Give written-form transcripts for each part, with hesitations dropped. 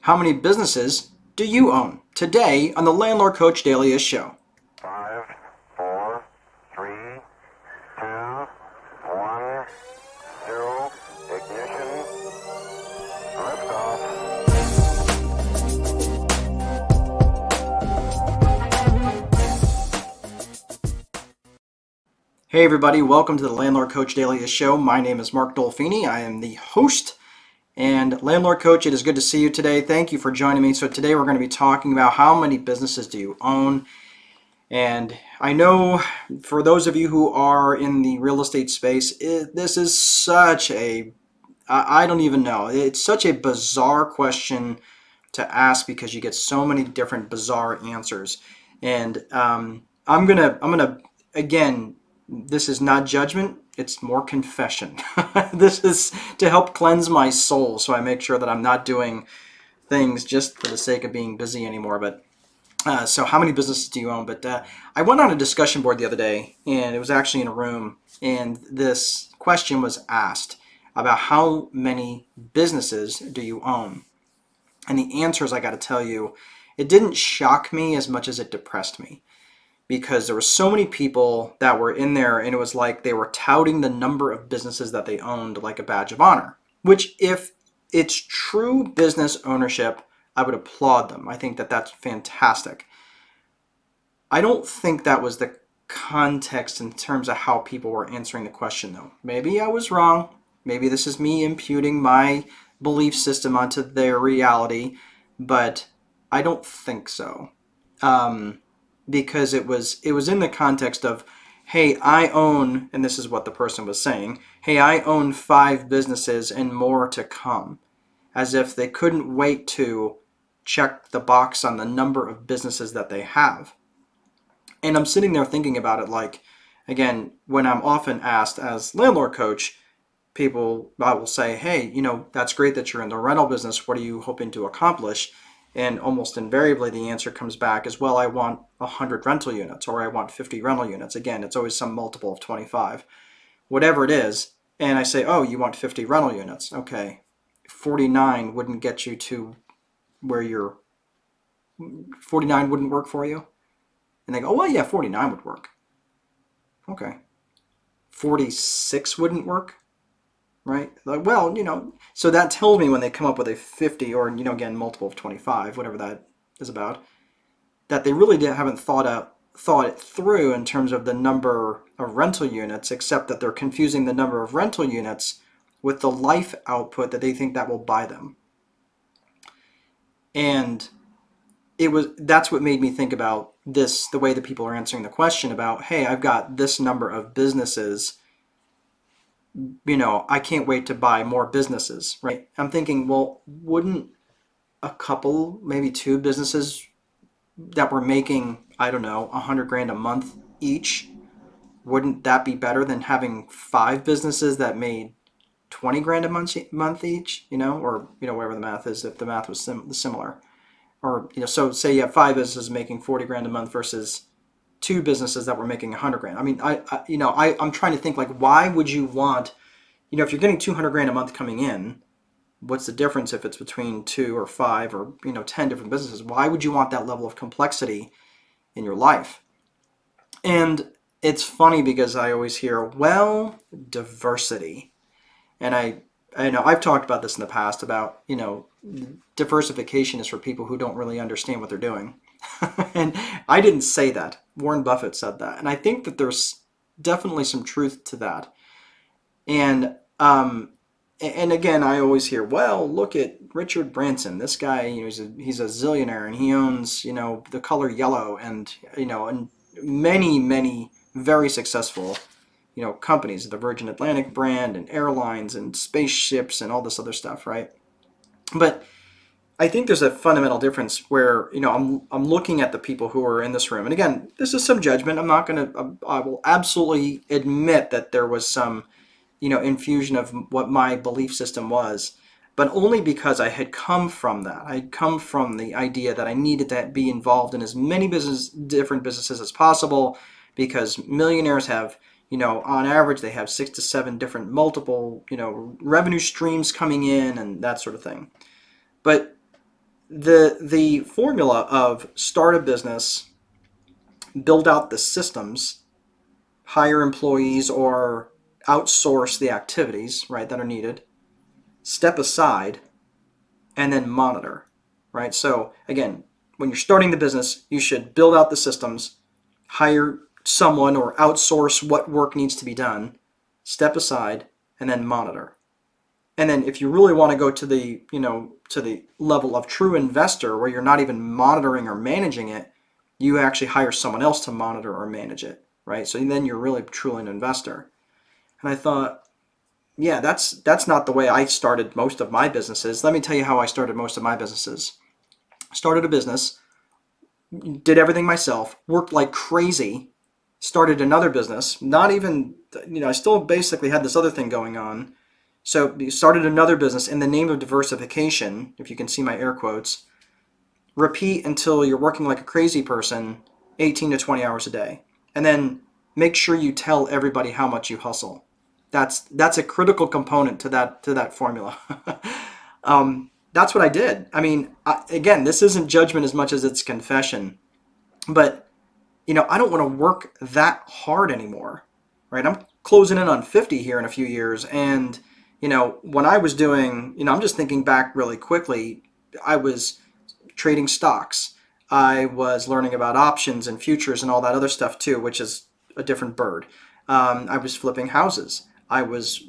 How many businesses do you own? Today on the Landlord Coach Daily Show. 5, 4, 3, 2, 1, 0, ignition, liftoff. Hey everybody, welcome to the Landlord Coach Daily Show. My name is Mark Dolfini. I am the host. And Landlord Coach, it is good to see you today. Thank you for joining me. So today we're going to be talking about how many businesses do you own? And I know for those of you who are in the real estate space, this is such a, I don't even know. It's such a bizarre question to ask because you get so many different bizarre answers. And again, this is not judgment. It's more confession. This is to help cleanse my soul, so I make sure that I'm not doing things just for the sake of being busy anymore. But so how many businesses do you own? But I went on a discussion board the other day, and it was actually in a room, and this question was asked about how many businesses do you own? And the answers, I got to tell you, it didn't shock me as much as it depressed me, because there were so many people that were in there, and it was like they were touting the number of businesses that they owned like a badge of honor, which if it's true business ownership, I would applaud them. I think that that's fantastic. I don't think that was the context in terms of how people were answering the question, though. Maybe I was wrong. Maybe this is me imputing my belief system onto their reality, but I don't think so. Because it was in the context of, hey, I own, and this is what the person was saying, hey, I own 5 businesses and more to come, as if they couldn't wait to check the box on the number of businesses that they have. And I'm sitting there thinking about it like, again, when I'm often asked as landlord coach, I will say, hey, that's great that you're in the rental business. What are you hoping to accomplish? And almost invariably the answer comes back as, well, I want 100 rental units, or I want 50 rental units. Again, it's always some multiple of 25, whatever it is. And I say, oh, you want 50 rental units. Okay, 49 wouldn't get you to where 49 wouldn't work for you? And they go, oh, well, yeah, 49 would work. Okay. 46 wouldn't work? Right? Like, well, so that tells me when they come up with a 50 or, again, multiple of 25, whatever that is about, that they really haven't thought it through in terms of the number of rental units, except that they're confusing the number of rental units with the life output that they think that will buy them. And that's what made me think about this, the way that people are answering the question about, hey, I've got this number of businesses, I can't wait to buy more businesses, right? I'm thinking, well, wouldn't a couple, maybe 2 businesses that were making, I don't know, 100 grand a month each, wouldn't that be better than having 5 businesses that made 20 grand a month each, or, whatever the math is, if the math was similar. Or, so say you have 5 businesses making 40 grand a month versus 2 businesses that were making 100 grand. I mean, I'm trying to think, like, why would you want, if you're getting 200 grand a month coming in, what's the difference if it's between 2 or 5 or, 10 different businesses? Why would you want that level of complexity in your life? And it's funny because I always hear, well, diversity. And I know I've talked about this in the past about, diversification is for people who don't really understand what they're doing. And I didn't say that. Warren Buffett said that. And I think that there's definitely some truth to that. And again, I always hear, well, look at Richard Branson. This guy, he's a zillionaire, and he owns, the color yellow, and and many, many very successful, companies, the Virgin Atlantic brand, and airlines, and spaceships, and all this other stuff, right? But I think there's a fundamental difference where, I'm looking at the people who are in this room. And again, this is some judgment. I will absolutely admit that there was some, infusion of what my belief system was, but only because I had come from that. I had come from the idea that I needed to be involved in as many different businesses as possible, because millionaires have, on average, they have 6 to 7 different multiple, revenue streams coming in and that sort of thing. But the formula of start a business, build out the systems, hire employees or outsource the activities, right, that are needed, step aside, and then monitor, right? So again, when you're starting the business, you should build out the systems, hire someone or outsource what work needs to be done, step aside, and then monitor. And then if you really want to go to the, to the level of true investor where you're not even monitoring or managing it, you actually hire someone else to monitor or manage it, right? So then you're really truly an investor. And I thought, yeah, that's not the way I started most of my businesses. Let me tell you how I started most of my businesses. Started a business, did everything myself, worked like crazy, started another business, not even, I still basically had this other thing going on. So started another business in the name of diversification, if you can see my air quotes. Repeat until you're working like a crazy person 18 to 20 hours a day. And then make sure you tell everybody how much you hustle. That's a critical component to that formula. That's what I did. I mean, again, this isn't judgment as much as it's confession. But, I don't want to work that hard anymore, right? I'm closing in on 50 here in a few years. And, when I was doing, I'm just thinking back really quickly, I was trading stocks. I was learning about options and futures and all that other stuff too, which is a different bird. I was flipping houses. I was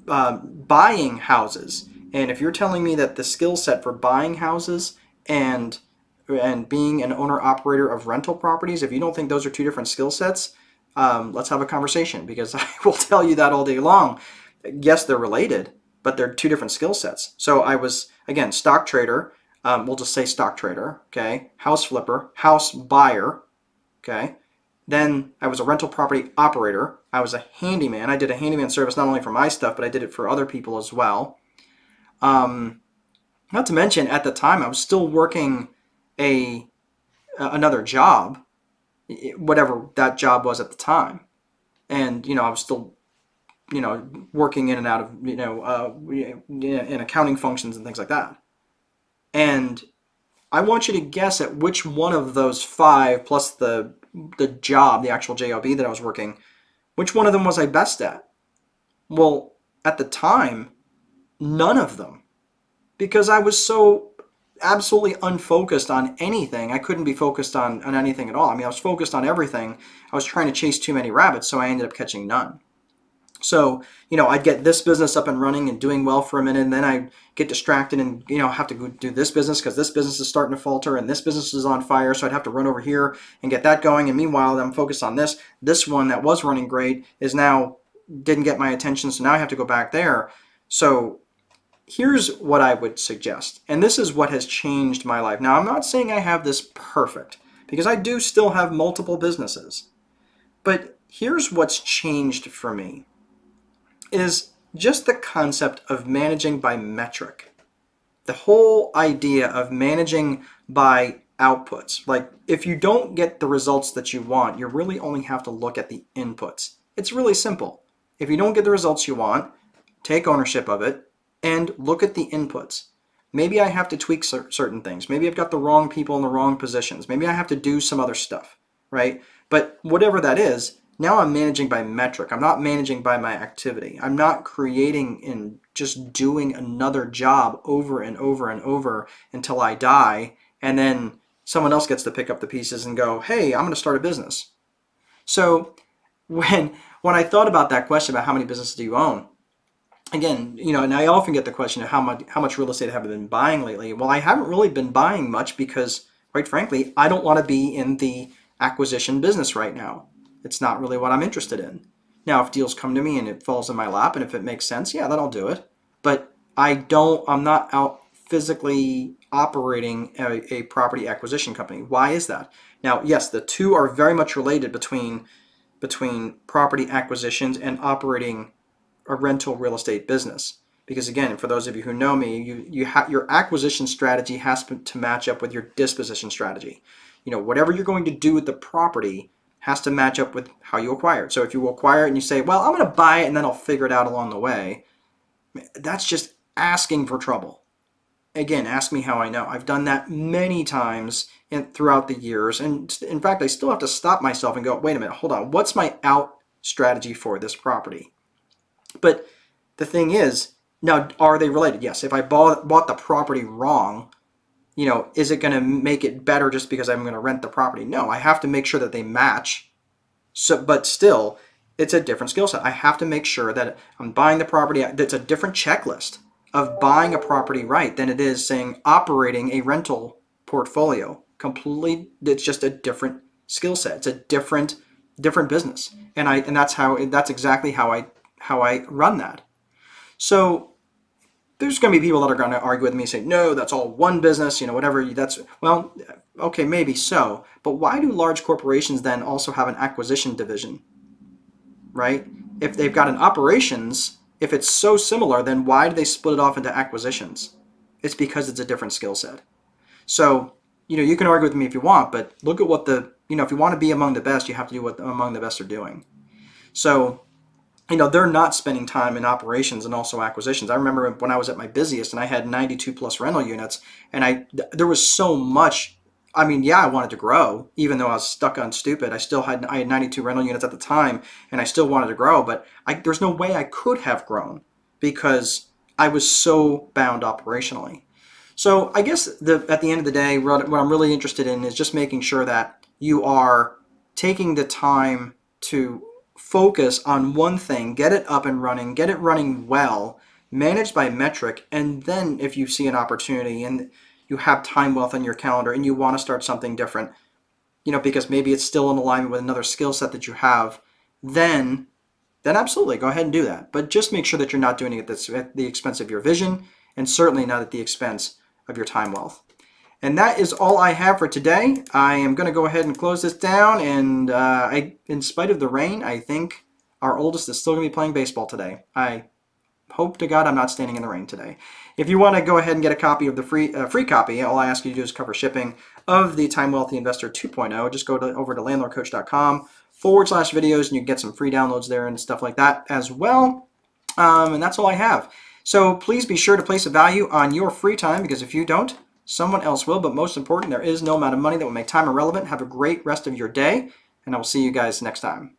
buying houses. And if you're telling me that the skill set for buying houses and being an owner operator of rental properties, if you don't think those are two different skill sets, let's have a conversation, because I will tell you that all day long. Yes, they're related, but they're two different skill sets. So I was, again, stock trader. We'll just say stock trader, okay? House flipper, house buyer, okay? Then I was a rental property operator. I was a handyman. I did a handyman service not only for my stuff, but I did it for other people as well. Not to mention, at the time, I was still working another job, whatever that job was at the time. And, I was still, working in and out of, in accounting functions and things like that. And I want you to guess at which one of those five, plus the job, the actual job that I was working, which one of them was I best at? Well, at the time, none of them. Because I was so absolutely unfocused on anything. I couldn't be focused on anything at all. I mean, I was focused on everything. I was trying to chase too many rabbits, so I ended up catching none. So, I'd get this business up and running and doing well for a minute, and then I'd get distracted and, have to go do this business because this business is starting to falter and this business is on fire. So I'd have to run over here and get that going. And meanwhile, I'm focused on this. This one that was running great is now didn't get my attention. So now I have to go back there. So here's what I would suggest. And this is what has changed my life. Now, I'm not saying I have this perfect, because I do still have multiple businesses. But here's what's changed for me. Is just the concept of managing by metric. The whole idea of managing by outputs. Like, if you don't get the results that you want, you really only have to look at the inputs. It's really simple. If you don't get the results you want, take ownership of it and look at the inputs. Maybe I have to tweak certain things. Maybe I've got the wrong people in the wrong positions. Maybe I have to do some other stuff, right? But whatever that is, now I'm managing by metric. I'm not managing by my activity. I'm not creating and just doing another job over and over and over until I die, and then someone else gets to pick up the pieces and go, hey, I'm going to start a business. So when I thought about that question about how many businesses do you own, again, and I often get the question of how much real estate have I been buying lately. Well, I haven't really been buying much because, quite frankly, I don't want to be in the acquisition business right now. It's not really what I'm interested in. Now, if deals come to me and it falls in my lap and if it makes sense, yeah, then I'll do it. But I'm not out physically operating a property acquisition company. Why is that? Now, yes, the two are very much related between property acquisitions and operating a rental real estate business. Because again, for those of you who know me, your acquisition strategy has to match up with your disposition strategy. Whatever you're going to do with the property has to match up with how you acquire it. So if you acquire it and you say, well, I'm going to buy it and then I'll figure it out along the way, that's just asking for trouble. again, ask me how I know. I've done that many times throughout the years. And in fact, I still have to stop myself and go, wait a minute, hold on. What's my out strategy for this property? But the thing is, now, are they related? Yes. If I bought the property wrong, is it going to make it better just because I'm going to rent the property? No, I have to make sure that they match. So, but still, it's a different skill set. I have to make sure that I'm buying the property. That's a different checklist of buying a property right than it is saying operating a rental portfolio. Completely, it's just a different skill set. It's a different business, and that's exactly how I run that. So there's going to be people that are going to argue with me and say, no, that's all one business, whatever. Well, okay, maybe so. But why do large corporations then also have an acquisition division, right? If they've got an operations, if it's so similar, then why do they split it off into acquisitions? It's because it's a different skill set. So, you can argue with me if you want, but look at what if you want to be among the best, you have to do what among the best are doing. So, they're not spending time in operations and also acquisitions. I remember when I was at my busiest and I had 92 plus rental units, and there was so much. I mean, yeah, I wanted to grow, even though I was stuck on stupid. I had 92 rental units at the time, and I still wanted to grow, but there's no way I could have grown because I was so bound operationally. So I guess at the end of the day, what I'm really interested in is just making sure that you are taking the time to focus on one thing, get it up and running, get it running well, managed by metric, and then if you see an opportunity and you have time wealth on your calendar and you want to start something different, because maybe it's still in alignment with another skill set that you have, then absolutely go ahead and do that. But just make sure that you're not doing it at the expense of your vision, and certainly not at the expense of your time wealth. And that is all I have for today. I am going to go ahead and close this down, and in spite of the rain, I think our oldest is still going to be playing baseball today. I hope to God I'm not standing in the rain today. If you want to go ahead and get a copy of the free copy, all I ask you to do is cover shipping of the Time Wealthy Investor 2.0. Just go over to landlordcoach.com/videos, and you can get some free downloads there and stuff like that as well. And that's all I have. So please be sure to place a value on your free time, because if you don't, someone else will. But most important, there is no amount of money that will make time irrelevant. Have a great rest of your day, and I will see you guys next time.